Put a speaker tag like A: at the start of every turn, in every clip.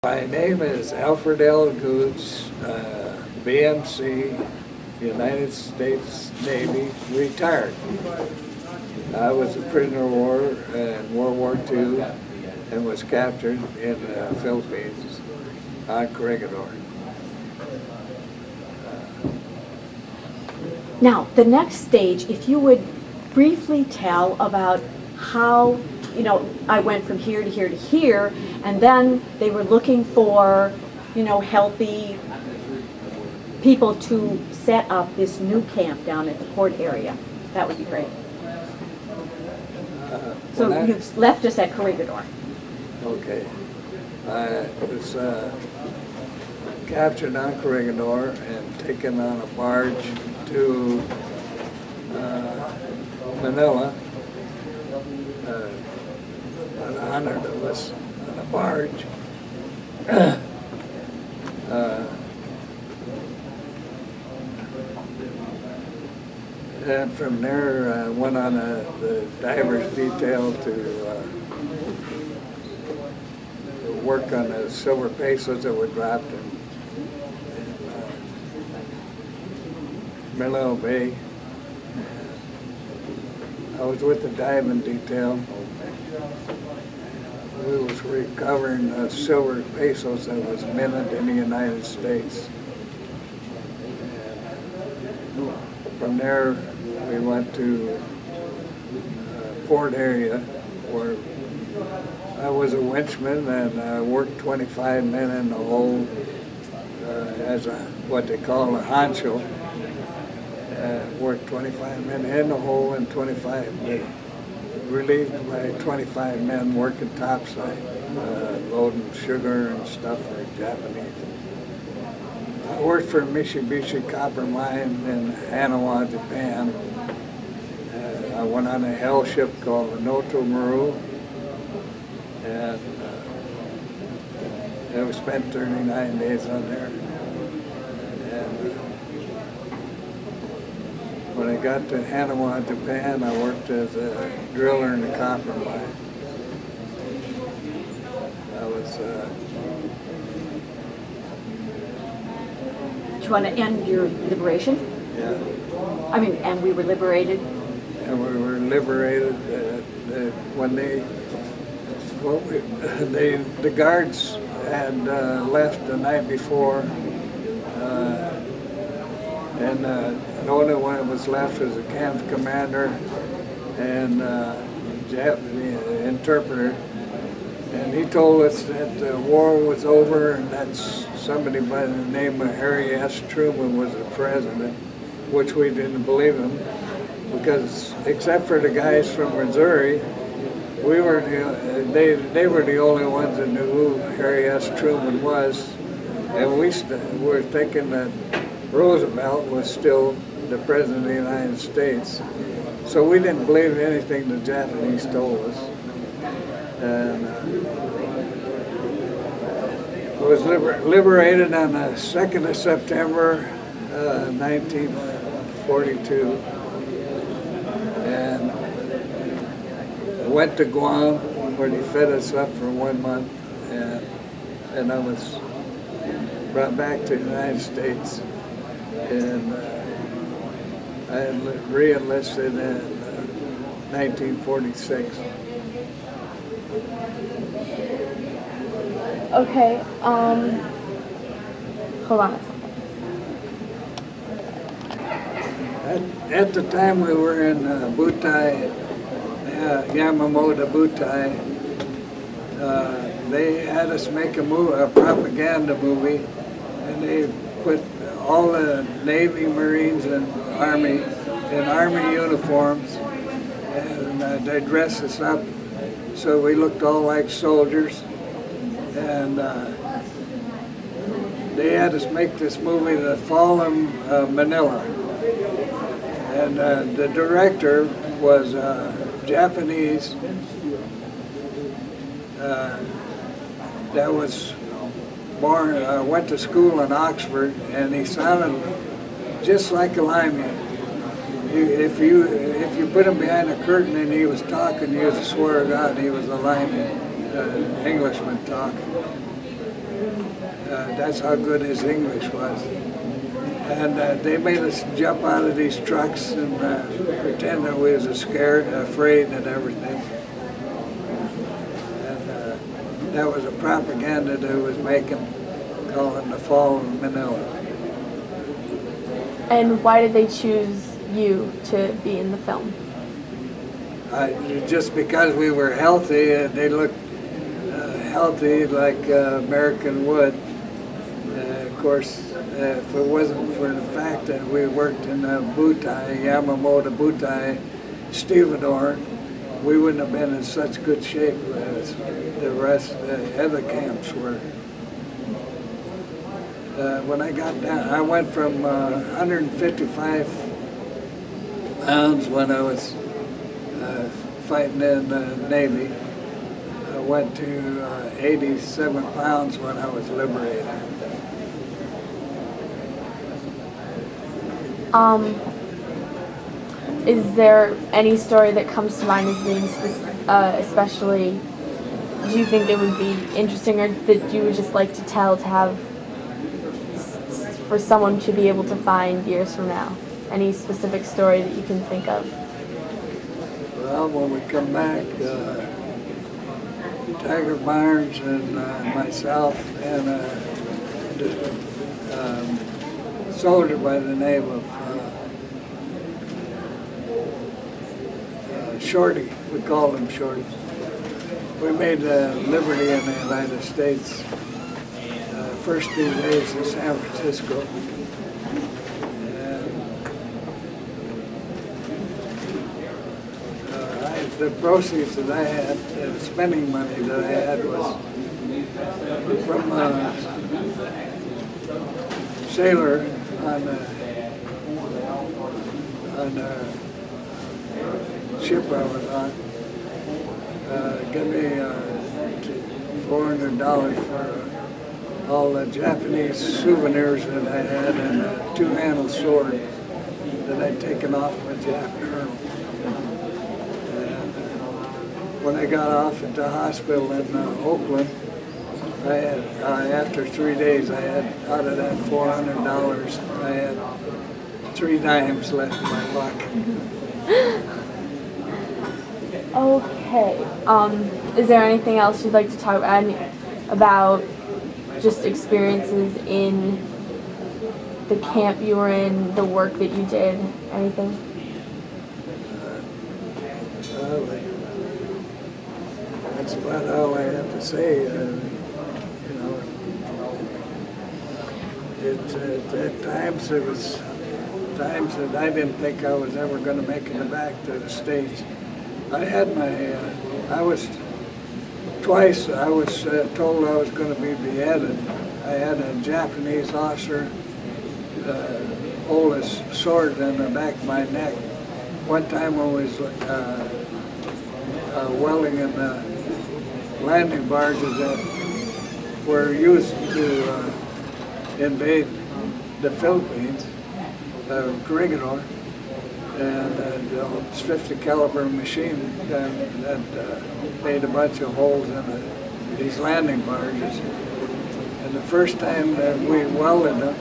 A: My name is Alfred Goudge, BMC, United States Navy, retired. I was a prisoner of war in World War II and was captured in the Philippines on Corregidor.
B: Now, the next stage, if you would briefly tell about how, I went from here to here to here, and then they were looking for, healthy people to set up this new camp down at the port area. That would be great. So you've left us at Corregidor.
A: Okay. I was captured on Corregidor and taken on a barge to Manila. About 100 of us on a barge. And from there, I went on the divers detail to work on the silver pesos that were dropped in Manila Bay. I was with the diving detail. We was recovering silver pesos that was minted in the United States. And from there, we went to port area where I was a winchman and I worked 25 men in the hold as what they call a honcho. Worked 25 men in the hole and 25 relieved by 25 men working topside, loading sugar and stuff for Japanese. I worked for Mitsubishi Copper Mine in Hanawa, Japan. I went on a hell ship called the Noto Maru, and I spent 39 days on there. And when I got to Hanawa, Japan, I worked as a driller in the copper mine. I was.
B: Do you want to end your liberation?
A: Yeah.
B: And we were liberated?
A: And we were liberated when the guards had left the night before, and the only one that was left was the camp commander and Japanese interpreter. And he told us that the war was over and that somebody by the name of Harry S. Truman was the president, which we didn't believe him because except for the guys from Missouri, they were the only ones that knew who Harry S. Truman was. And we were thinking that Roosevelt was still the president of the United States. So we didn't believe anything the Japanese told us. And was liberated on the 2nd of September, 1942. And went to Guam, where they fed us up for 1 month. And I was brought back to the United States. And I had re-enlisted in 1946.
B: Okay, hold on a second.
A: At the time we were in Butai, Yamamoto Butai, they had us make a propaganda movie, and they put all the Navy, Marines, and Army in Army uniforms, and they dressed us up so we looked all like soldiers. And they had us make this movie, The Fall of Manila. And the director was Japanese that was born, went to school in Oxford, and he sounded just like a lineman. If you put him behind a curtain and he was talking, you would swear to God he was a lineman, Englishman talking. That's how good his English was. And they made us jump out of these trucks and pretend that we was afraid and everything. And that was a propaganda they was making, calling the Fall of Manila.
C: And why did they choose you to be in the film?
A: Just because we were healthy, and they looked healthy like American would. Of course, if it wasn't for the fact that we worked in Butai, Yamamoto Butai, Stevedore, we wouldn't have been in such good shape as the rest of the other camps were. When I got down, I went from 155 pounds when I was fighting in the Navy. I went to 87 pounds when I was liberated.
C: Is there any story that comes to mind as being especially, do you think it would be interesting or that you would just like to tell, to have for someone to be able to find years from now? Any specific story that you can think of?
A: Well, when we come back, Tiger Barnes and myself and a soldier by the name of Shorty, we called him Shorty. We made liberty in the United States first 2 days in San Francisco. And the proceeds that I had, the spending money that I had was from a sailor on the ship I was on. Give me $400 for all the Japanese souvenirs that I had and a two-handled sword that I'd taken off my Jap colonel. And when I got off at the hospital in Oakland, I had, after 3 days, I had, out of that $400, I had 3 dimes left in my pocket.
C: Okay. Is there anything else you'd like to talk about just experiences in the camp you were in, the work that you did, anything?
A: That's about all I have to say. At times there was times that I didn't think I was ever going to make it back to the States. I had twice I was told I was going to be beheaded. I had a Japanese officer hold his sword in the back of my neck. One time I was welding in the landing barges that were used to invade the Philippines, Corregidor, and the 50 caliber machine gun that made a bunch of holes in these landing barges. And the first time that we welded them,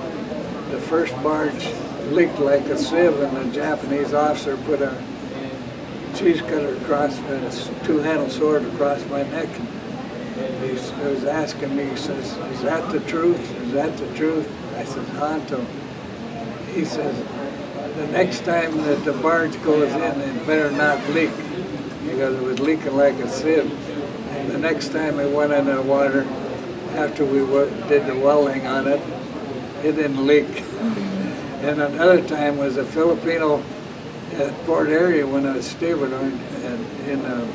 A: the first barge leaked like a sieve, and the Japanese officer put a cheese cutter across, a two-handled sword across my neck. He was asking me, he says, "Is that the truth? Is that the truth?" I said, "Honto." He says, "The next time that the barge goes in, it better not leak," because it was leaking like a sieve. And the next time it went into the water, after we did the welding on it, it didn't leak. And another time was a Filipino at Port Area when I was steward in the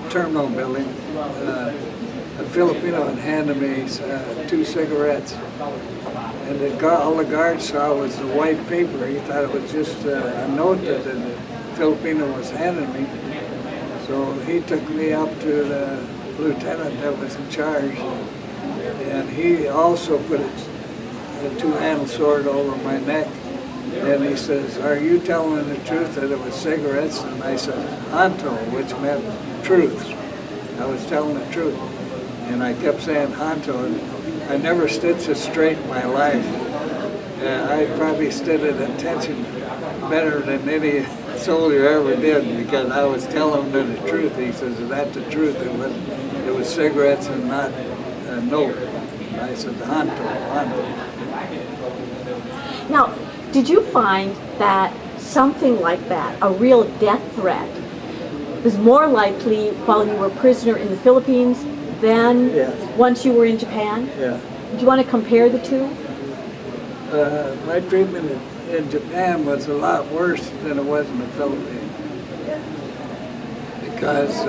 A: terminal building. A Filipino had handed me 2 cigarettes. And all the guards saw was the white paper. He thought it was just a note that the Filipino was handing me. So he took me up to the lieutenant that was in charge. And he also put a two-handled sword over my neck. And he says, "Are you telling the truth that it was cigarettes?" And I said, "Honto," which meant truth. I was telling the truth. and I kept saying Honto. I never stood so straight in my life. I probably stood at attention better than any soldier ever did because I was telling him the truth. He says, "Is that the truth?" It was cigarettes and not a note. And I said, Honto, Honto.
B: Now, did you find that something like that, a real death threat, was more likely while you were a prisoner in the Philippines than
A: Yes.
B: once you were in Japan?
A: Yeah.
B: Do you want to compare the two?
A: My treatment in Japan was a lot worse than it was in the Philippines because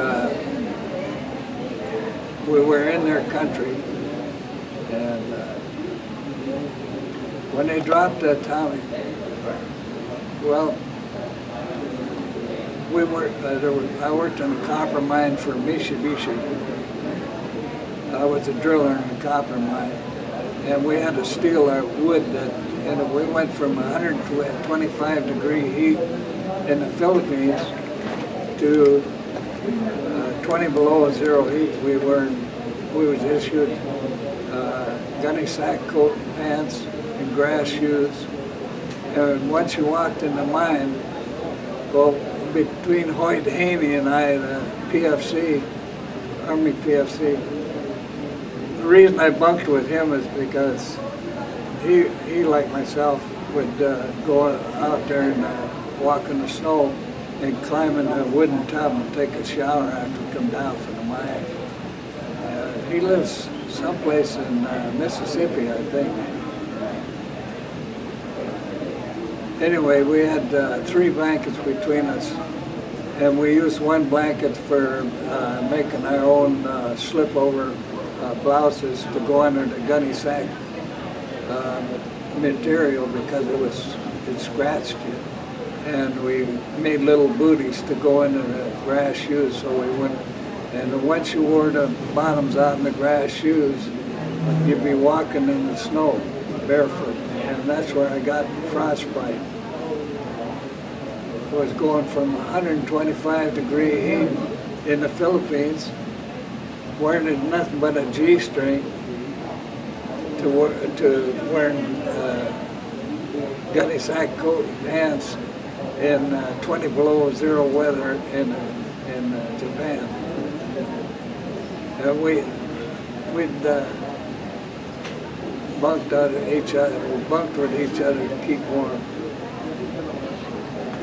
A: we were in their country, and when they dropped the atomic, well, I worked in a copper mine for Mitsubishi. I was a driller in the copper mine, and we had to steal our wood and we went from 125 degree heat in the Philippines to 20 below zero heat. We was issued gunny sack coat pants and grass shoes. And once you walked in the mine, well, between Hoyt Haney and I, the PFC, Army PFC, the reason I bunked with him is because he like myself, would go out there and walk in the snow and climb in a wooden tub and take a shower after we come down from the mine. He lives someplace in Mississippi, I think. Anyway, we had 3 blankets between us, and we used one blanket for making our own slip-over blouses to go under the gunny sack material because it scratched you. And we made little booties to go into the grass shoes so we wouldn't. And once you wore the bottoms out in the grass shoes, you'd be walking in the snow barefoot. And that's where I got frostbite. It was going from 125 degree heat in the Philippines, wearing nothing but a G-string, to wearing gunny sack coat and pants in 20 below zero weather in Japan. And we'd bunked with each other to keep warm.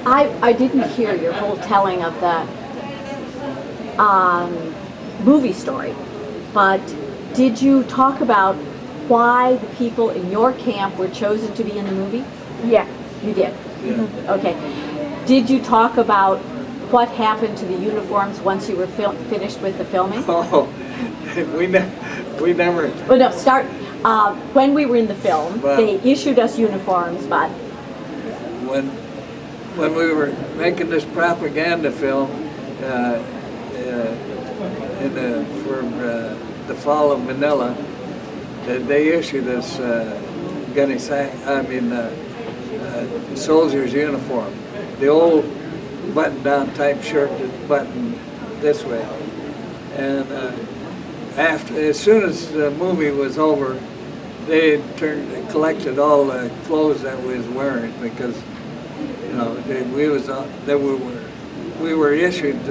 B: I didn't hear your whole telling of the movie story, but did you talk about why the people in your camp were chosen to be in the movie?
C: Yeah.
B: You did?
A: Yeah.
B: Okay. Did you talk about what happened to the uniforms once you were finished with the filming?
A: Oh, we never.
B: Well, no, start. When we were in the film,
A: Well,
B: they issued us uniforms, but
A: when we were making this propaganda film for the fall of Manila, they issued us soldier's uniform, the old button-down type shirt that buttoned this way. And as soon as the movie was over, they collected all the clothes that we was wearing because we were issued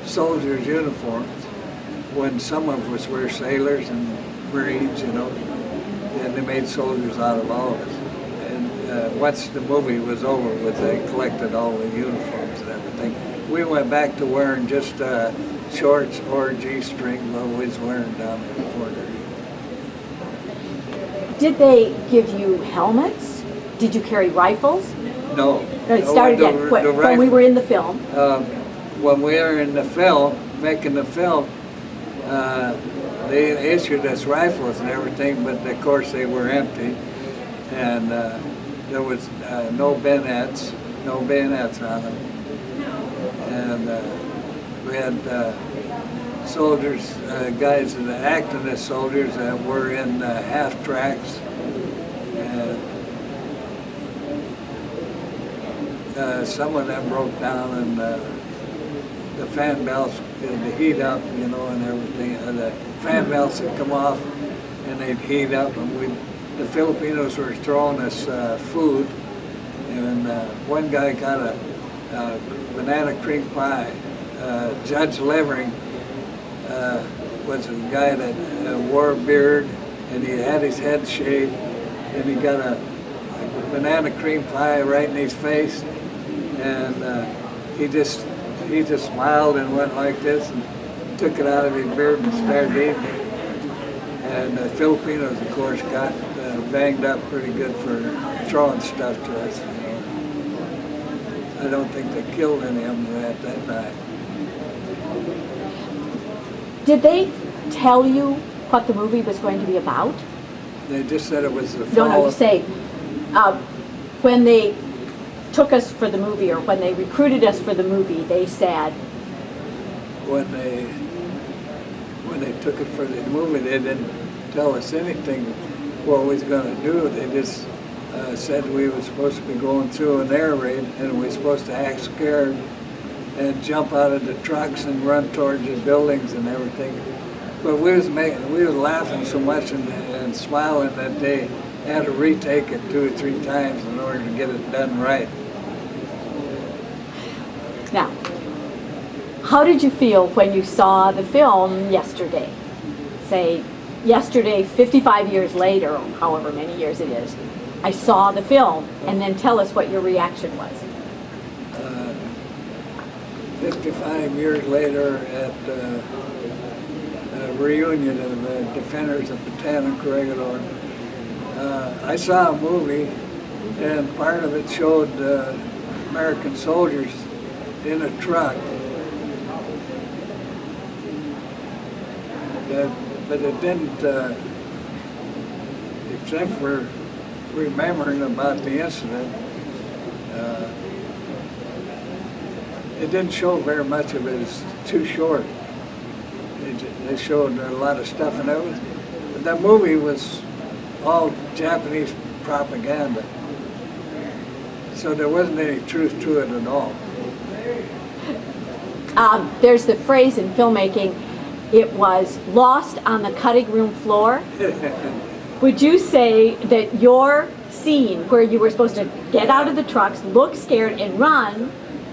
A: soldiers' uniforms when some of us were sailors and Marines, and they made soldiers out of all of us. And once the movie was over with, they collected all the uniforms and everything. We went back to wearing just shorts or G-string what we was wearing down there in Port Area.
B: did they give you helmets? Did you carry rifles?
A: No.
B: Start again. When we were in the film.
A: When we were in the film, making the film, they issued us rifles and everything, but of course they were empty, and there was no bayonets on them, and we had soldiers, guys that acted as soldiers that were in half tracks, and some of them broke down, and the fan belts it'd heat up, you know, and everything. And the fan belts would come off, and they'd heat up, and the Filipinos were throwing us food, and one guy got a banana cream pie. Judge Levering was a guy that wore a beard, and he had his head shaved, and he got a banana cream pie right in his face, and he just smiled and went like this and took it out of his beard and started eating it. And the Filipinos, of course, got banged up pretty good for throwing stuff to us. You know. I don't think they killed any of them at that time.
B: Did they tell you what the movie was going to be about?
A: They just said it was the fall.
B: No, you say, when they took us for the movie, or when they recruited us for the movie, they said,
A: When they took it for the movie, they didn't tell us anything what we was going to do. They just said we were supposed to be going through an air raid, and we were supposed to act scared and jump out of the trucks and run towards the buildings and everything. But we was laughing so much and smiling that they had to retake it 2 or 3 times in order to get it done right.
B: now, how did you feel when you saw the film yesterday? Say, yesterday, 55 years later, or however many years it is, I saw the film, and then tell us what your reaction was.
A: 55 years later at a reunion of the Defenders of Botanic Corregidor, I saw a movie, and part of it showed American soldiers in a truck. But it didn't, except for remembering about the incident, it didn't show very much of it. It's too short. They showed a lot of stuff, and that movie was all Japanese propaganda. So there wasn't any truth to it at all.
B: There's the phrase in filmmaking, it was lost on the cutting room floor. Would you say that your scene where you were supposed to get out of the trucks, look scared, and run,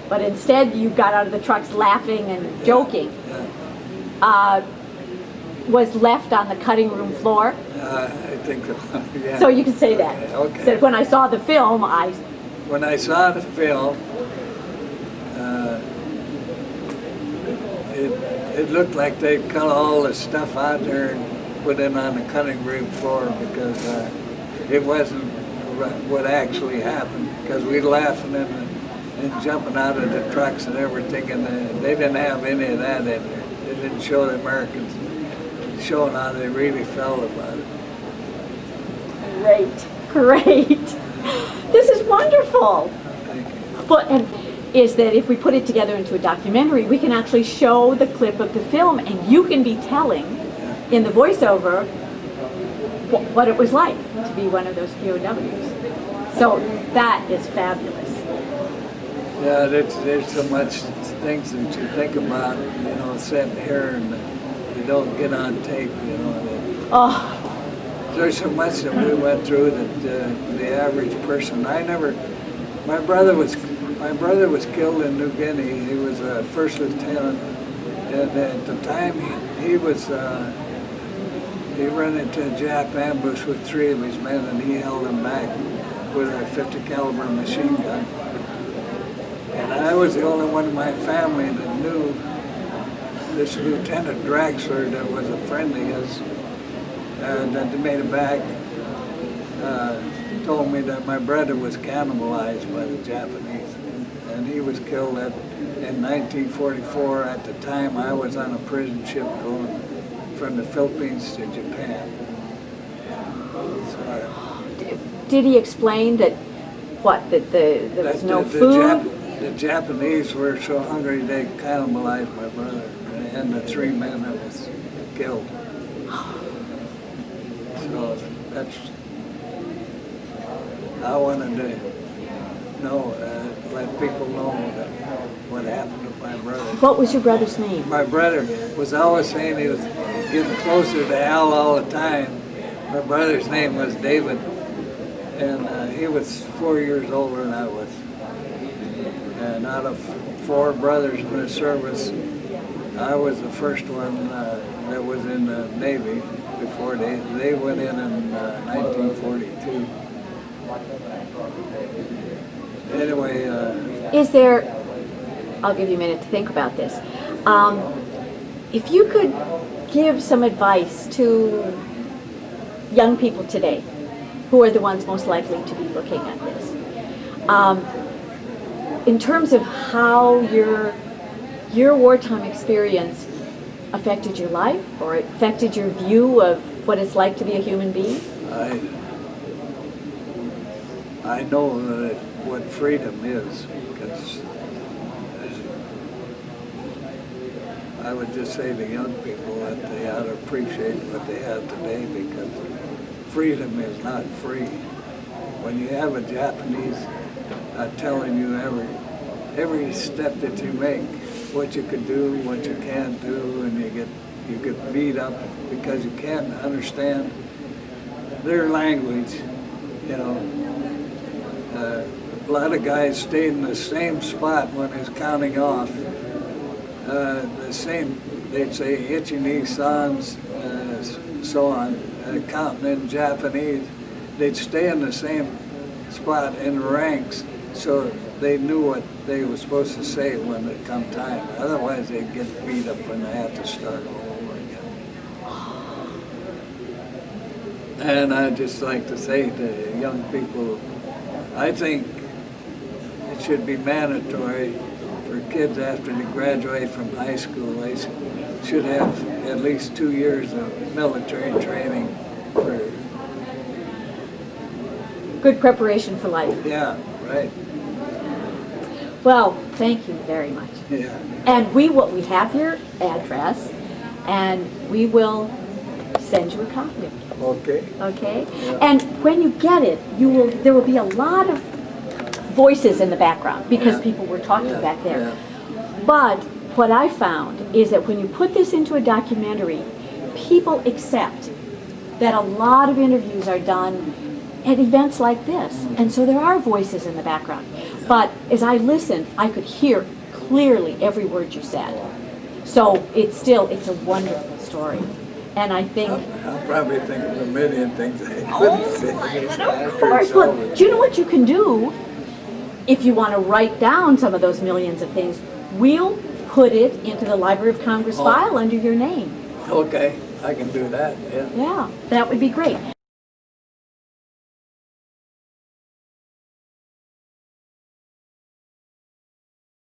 B: but instead you got out of the trucks laughing and joking, was left on the cutting room floor?
A: I think so, yeah.
B: So you can say that.
A: Okay.
B: Said, when I saw the film,
A: When I saw the film, it looked like they'd cut all the stuff out there and put it on the cutting room floor, because it wasn't what actually happened, because we were laughing and jumping out of the trucks and everything, and they didn't have any of that in there. They didn't show the Americans showing how they really felt about it.
B: Great. This is wonderful.
A: Thank you.
B: Well, and is that if we put it together into a documentary, we can actually show the clip of the film, and you can be telling in the voiceover what it was like to be one of those POWs. So that is fabulous.
A: Yeah, there's so much things that you think about, you know, sitting here and you don't get on tape, you know.
B: Oh,
A: There's so much that we went through that the average person. My brother was killed in New Guinea. He was a first lieutenant, and at the time he ran into a Jap ambush with 3 of his men, and he held them back with a 50 caliber machine gun. And I was the only one in my family that knew this Lieutenant Draxler that was a friend of his, that made it back, told me that my brother was cannibalized by the Japanese, and he was killed in 1944. At the time, I was on a prison ship going from the Philippines to Japan. So,
B: did he explain that there was no food?
A: The Japanese were so hungry they cannibalized my brother and the 3 men that was killed. So that's, I wanted to know, let people know that what happened to my brother.
B: What was your brother's name?
A: My brother was always saying he was getting closer to Al all the time. My brother's name was David, and he was 4 years older than I was. And out of 4 brothers in the service, I was the first one that was in the Navy before they went in 1942. Anyway,
B: Is there, I'll give you a minute to think about this. If you could give some advice to young people today, who are the ones most likely to be looking at this, in terms of how your wartime experience affected your life or affected your view of what it's like to be a human being?
A: I know that what freedom is, because I would just say to young people that they ought to appreciate what they have today, because freedom is not free. When you have a Japanese telling you every step that you make, what you could do, what you can't do, and you get beat up because you can't understand their language, you know. A lot of guys stayed in the same spot when it's counting off. The same, they'd say ichi-ni-sans, so on, counting in Japanese. They'd stay in the same spot in ranks so they knew what they were supposed to say when it come time. Otherwise, they'd get beat up when they have to start all over again. And I'd just like to say to young people, I think it should be mandatory for kids after they graduate from high school. They should have at least 2 years of military training for...
B: Good preparation for life.
A: Yeah, right.
B: Well, thank you very much.
A: Yeah.
B: And we have your address, and we will send you a copy of it.
A: Okay.
B: Okay?
A: Yeah.
B: And when you get it, there will be a lot of voices in the background because
A: Yeah.
B: people were talking
A: Yeah,
B: back there.
A: yeah.
B: But what I found is that when you put this into a documentary, people accept that a lot of interviews are done at events like this. And so there are voices in the background. But as I listened, I could hear clearly every word you said. So it's a wonderful story. And I think...
A: I'll probably think of a million things I couldn't say.
B: Of course. Well, do you know what you can do? If you want to write down some of those millions of things, we'll put it into the Library of Congress file under your name.
A: Okay, I can do that, yeah.
B: Yeah, that would be great.